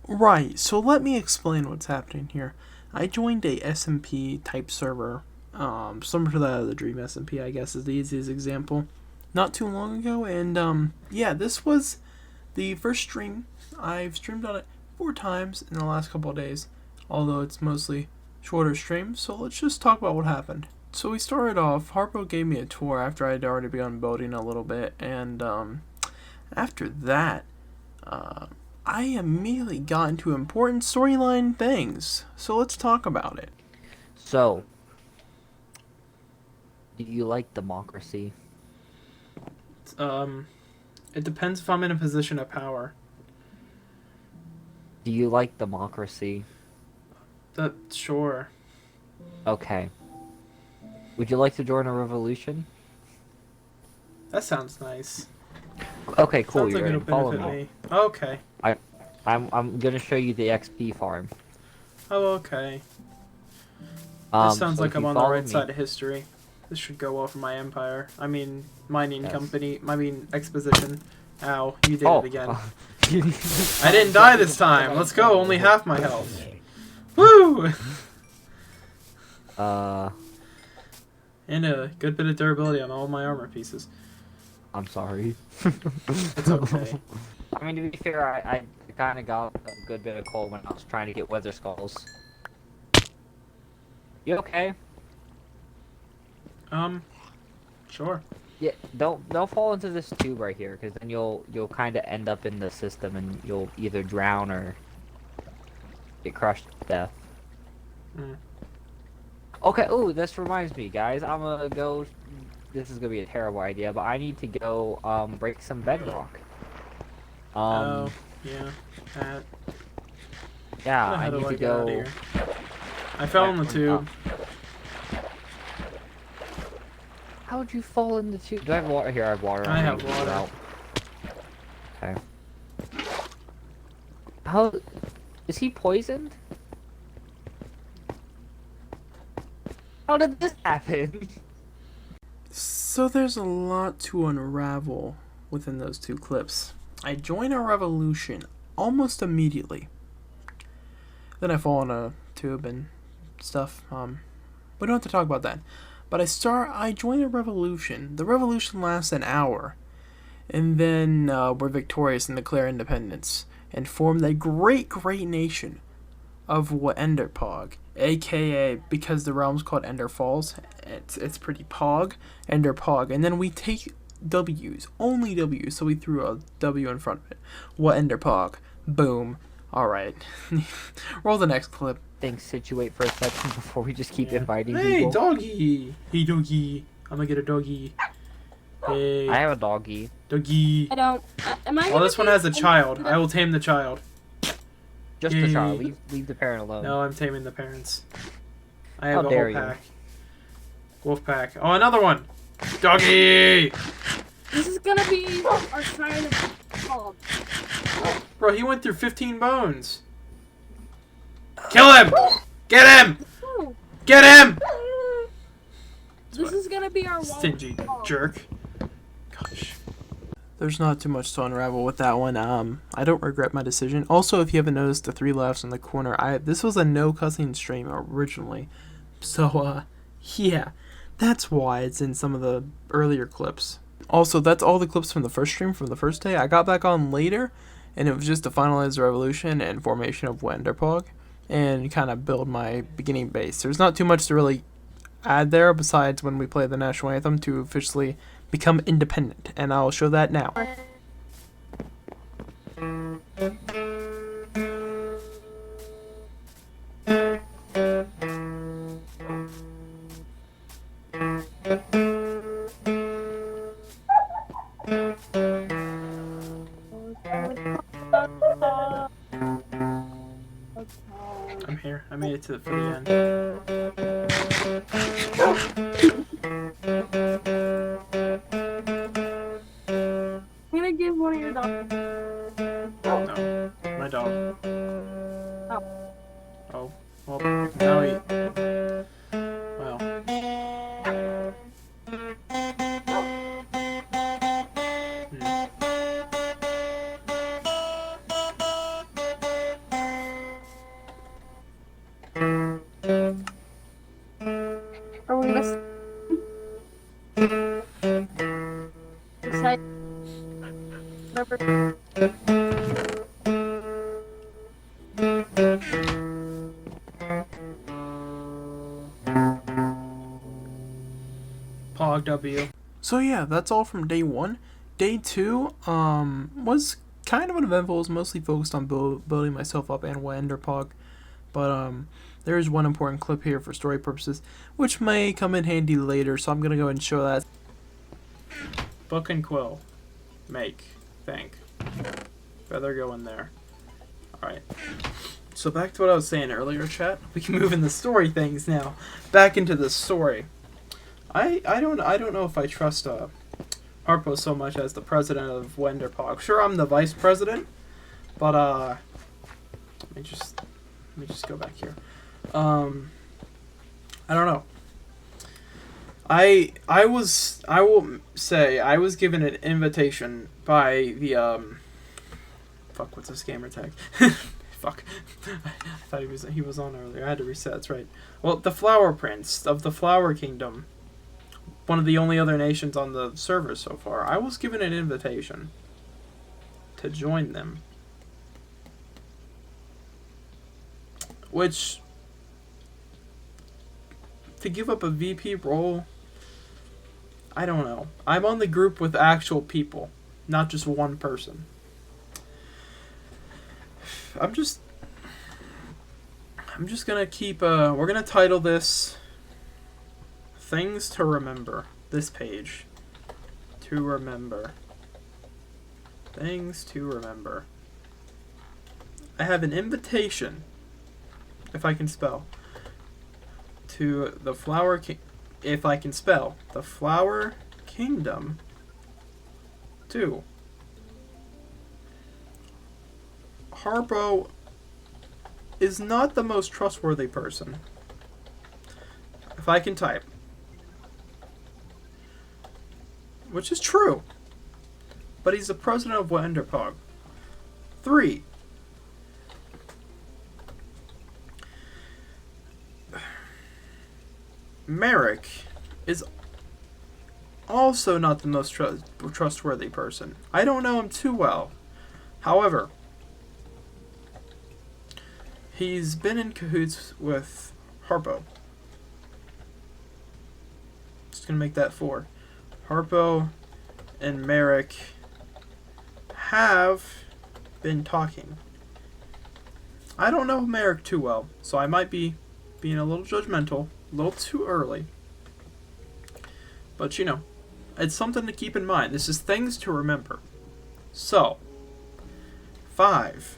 Right, so let me explain what's happening here. I joined a SMP type server, similar to the Dream SMP, I guess is the easiest example, not too long ago, and yeah, this was the first stream. I've streamed on it 4 times in the last couple of days, although it's mostly shorter streams, so let's just talk about what happened. So we started off, Harpo gave me a tour after I'd already begun building a little bit, and after that, I immediately got into important storyline things. So let's talk about it. So, do you like democracy? Um, it depends if I'm in a position of power. Do you like democracy? That sure. Okay. Would you like to join a revolution? That sounds nice. Okay, cool. Sounds like You're it'll in. Follow benefit me. me. Okay. I'm gonna show you the XP farm. Oh, okay. This sounds So like if I'm you on the follow right me, side of history. This should go well for my empire. I mean, mining Yes. company. I mean, exposition. Ow, you did Oh. it again. I didn't die this time. Let's go. Only half my health. Woo! And a good bit of durability on all my armor pieces. I'm sorry. It's okay. I mean, to be fair, I kind of got a good bit of coal when I was trying to get weather skulls. You okay? Sure. Yeah. Don't fall into this tube right here, because then you'll kind of end up in the system, and you'll either drown or get crushed to death. Mm. Okay. Ooh, this reminds me, guys. I'm gonna go. This is gonna be a terrible idea, but I need to go break some bedrock. Oh, yeah. That. Yeah, How I do need I to get out of go. here? I fell in the tube. How'd you fall in the tube? Do I have water here? I have water. I I'm have gonna get it water. out. Okay. How is he poisoned? How did this happen? So there's a lot to unravel within those two clips. I join a revolution almost immediately. Then I fall in a tube and stuff. We don't have to talk about that. But I join a revolution. The revolution lasts an hour. And then we're victorious and declare independence. And form the great nation of Enderpog. AKA, because the realm's called EnderFalls, it's pretty pog, EnderPog. And then we take W's, only W's, so we threw a W in front of it. EnderPog. Boom. Alright. Roll the next clip. Things situate for a second before we just keep inviting Hey, people. doggy! Hey, doggy. I'm gonna get a doggy. Hey, I have a doggy. doggy. I don't. Am I? Well, this one has a child. I will tame the child. Just Yay. the child. Leave the parent alone. No, I'm taming the parents. I have How a dare whole you. pack. Wolf pack. Oh, another one! Doggy! This is gonna be our sign of called. Bro, he went through 15 bones. Kill him! Get him! Get him! This is gonna be our wall. Stingy jerk. Gosh. There's not too much to unravel with that one. I don't regret my decision. Also, if you haven't noticed the 3 laughs in the corner, this was a no cussing stream originally. So, yeah. That's why it's in some of the earlier clips. Also, that's all the clips from the first stream from the first day. I got back on later, and it was just to finalize the revolution and formation of Wenderpog, and kind of build my beginning base. There's not too much to really add there besides when we play the national anthem to officially become independent, and I'll show that now. I'm here. I made it to for the end. I'm gonna give one of your dogs. No, my dog. Oh. Oh, well, now he. Well. Enderpog W. So yeah, that's all from day 1. Day 2 was kind of uneventful. It was mostly focused on building myself up and Enderpog. But there is one important clip here for story purposes, which may come in handy later, so I'm going to go ahead and show that. Book and quill. Make. Think. Feather go in there. Alright. So back to what I was saying earlier, chat. We can move in the story things now. Back into the story. I don't know if I trust Harpo so much as the president of Enderpog. Sure, I'm the vice president, but let me just go back here. I don't know. I will say I was given an invitation by the fuck, what's this gamer tag? Fuck. I thought he was on earlier. I had to reset, that's right. Well, the Flower Prince of the Flower Kingdom. One of the only other nations on the server so far. I was given an invitation to join them. Which, to give up a VP role, I don't know. I'm on the group with actual people, not just one person. I'm just gonna keep, we're gonna title this Things to Remember. This page. To remember. Things to remember. I have an invitation, if I can spell, to the Flower King. If I can spell, the Flower Kingdom 2. Harpo is not the most trustworthy person. If I can type. Which is true. But he's the president of Enderpog. 3. Merrick is also not the most trustworthy person. I don't know him too well. However, he's been in cahoots with Harpo. Just gonna make that 4. Harpo and Merrick have been talking. I don't know Merrick too well, so I might be being a little judgmental, a little too early. But you know, it's something to keep in mind. This is things to remember. So, 5.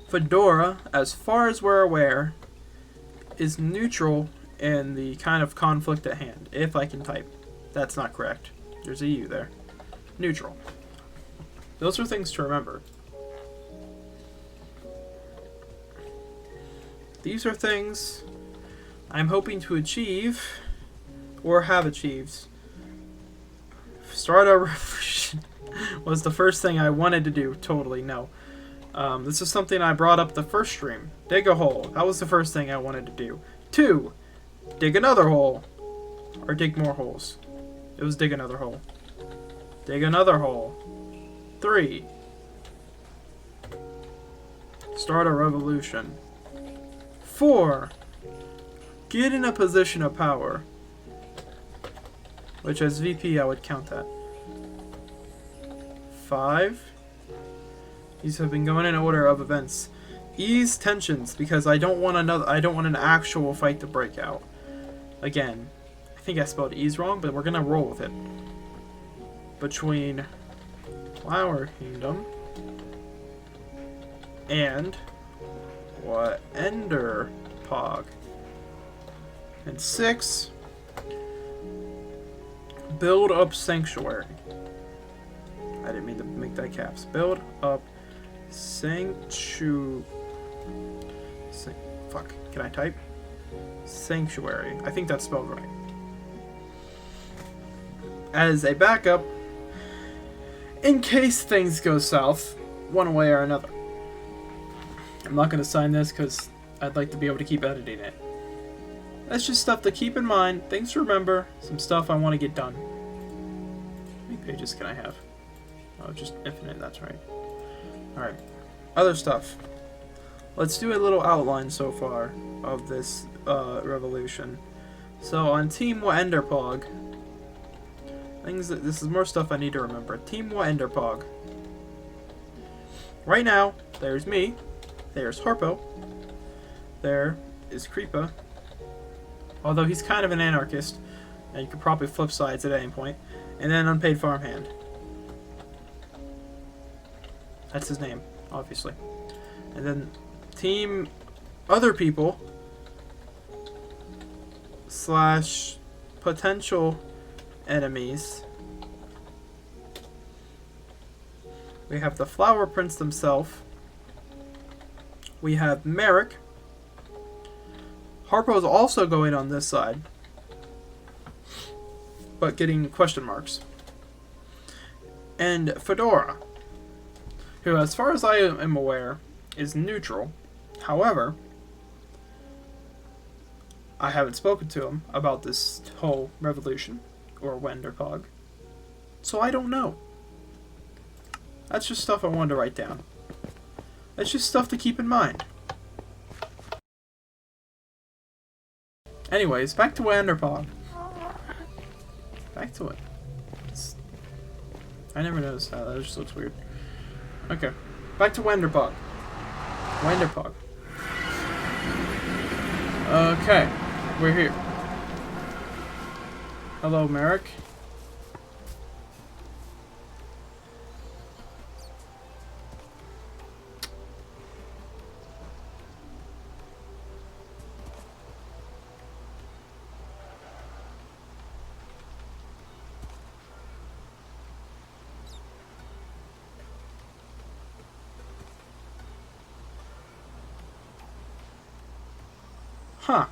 Fedora, as far as we're aware, is neutral in the kind of conflict at hand. If I can type. That's not correct. There's a U there. Neutral. Those are things to remember. These are things I'm hoping to achieve, or have achieved. Start a revolution was the first thing I wanted to do. Totally, no. This is something I brought up the first stream. Dig a hole. That was the first thing I wanted to do. 2. Dig another hole. Or dig more holes. It was dig another hole. Dig another hole. 3. Start a revolution. 4. Get in a position of power. Which as VP I would count that. 5. These have been going in order of events. Ease tensions because I don't want an actual fight to break out. Again, I think I spelled ease wrong, but we're gonna roll with it. Between Flower Kingdom and Enderpog. And 6. Build up Sanctuary. I didn't mean to make that caps. Build up fuck. Can I type? Sanctuary. I think that's spelled right. As a backup, in case things go south, one way or another. I'm not going to sign this because I'd like to be able to keep editing it. That's just stuff to keep in mind, things to remember, some stuff I want to get done. How many pages can I have? Oh, just infinite, that's right. Alright, other stuff. Let's do a little outline so far of this revolution. So on Team Enderpog, this is more stuff I need to remember. Team Enderpog. Right now, there's me, there's Harpo, there is Creepa, although he's kind of an anarchist, and you could probably flip sides at any point, and then Unpaid Farmhand. That's his name, obviously. And then Team Other People / potential enemies. We have the Flower Prince himself. We have Merrick. Harpo's also going on this side, but getting question marks. And Fedora, who, as far as I am aware, is neutral. However, I haven't spoken to him about this whole revolution, or Wenderpog, so I don't know. That's just stuff I wanted to write down. That's just stuff to keep in mind. Anyways, back to Wenderpog. Back to it. I never noticed that. That just looks weird. Okay. Back to Wenderpog. Wenderpog. Okay. We're here. Hello, Merrick. Huh.